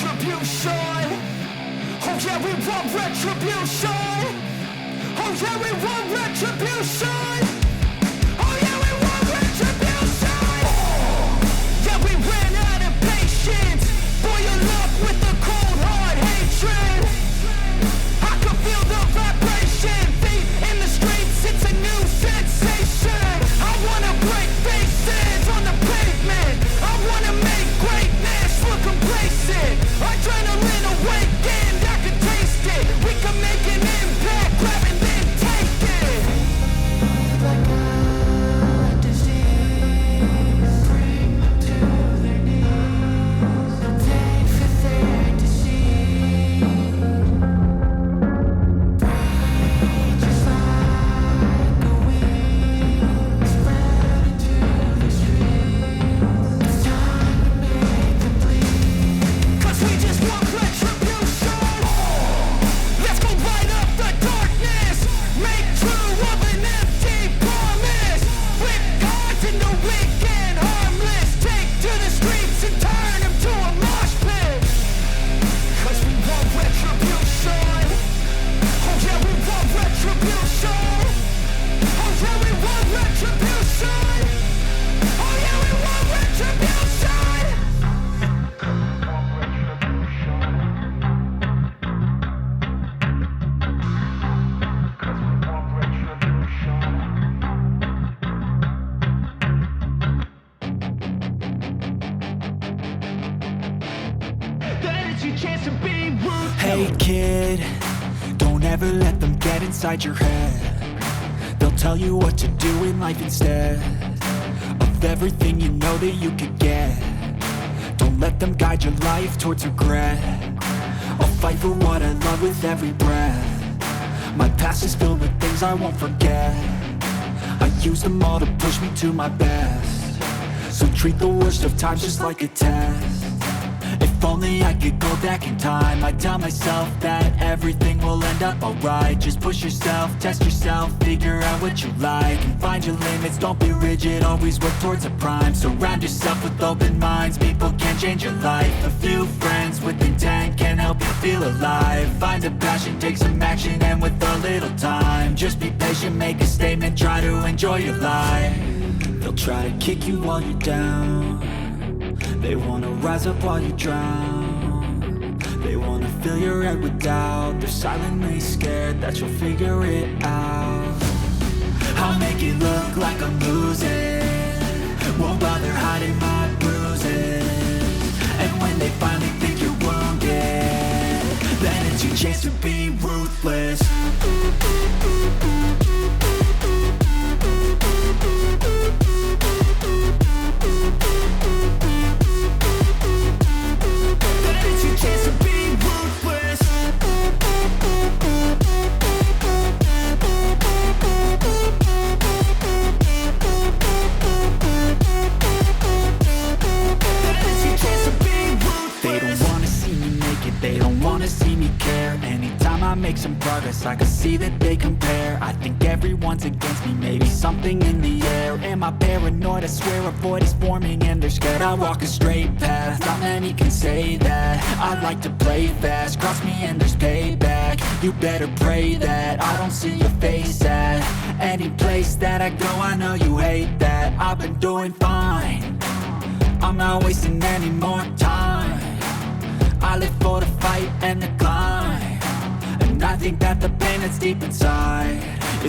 retribution. Oh yeah, we want retribution. Oh yeah, we want retribution. Oh yeah, we want retribution. Yeah, we ran out of patience. Boil up with the cold hard hatred. I can feel the vibration. Feet in the streets, it's a new sensation. I wanna break faces on the pavement. I wanna make greatness look complacent. Adrenaline awakened, I can taste it. We can make an impact, grab and then take it. Like a disease, bring them to their knees. Pay for their disease. Breathe just like a weed, spread into the streets. It's time to make them bleed. 'Cause we just want retribution. Let's go light up the darkness. Make true of an empty promise. Flip gods into weak and harmless. Take to the streets and turn them to a mosh pit. 'Cause we want retribution. Oh yeah, we want retribution. Oh yeah, we want retribution. Oh yeah, we want retribution. That is your chance to be ruthless. Hey kid, don't ever let them get inside your head. They'll tell you what to do in life instead of everything you know that you could get. Don't let them guide your life towards regret. I'll fight for what I love with every breath. My past is filled with things I won't forget. I use them all to push me to my best. So treat the worst of times just like a test. If only I could go back in time, I'd tell myself that everything will end up alright. Just push yourself, test yourself, figure out what you like, and find your limits, don't be rigid, always work towards a prime. Surround yourself with open minds, people can change your life. A few friends with intent can help you feel alive. Find a passion, take some action, and with a little time, just be patient, make a statement, try to enjoy your life. They'll try to kick you while you're down. They wanna rise up while you drown. They wanna fill your head with doubt. They're silently scared that you'll figure it out. I'll make it look like I'm losing, won't bother hiding my bruises. And when they finally think you're wounded, then it's your chance to be ruthless. They don't wanna see me care. Anytime I make some progress, I can see that they compare. I think everyone's against me, maybe something in the air. Am I paranoid? I swear a void is forming and they're scared. I walk a straight path, not many can say that. I like to play fast, cross me and there's payback. You better pray that I don't see your face at any place that I go. I know you hate that. I've been doing fine, I'm not wasting any more time. I live for the fight and the climb, and I think that the pain that's deep inside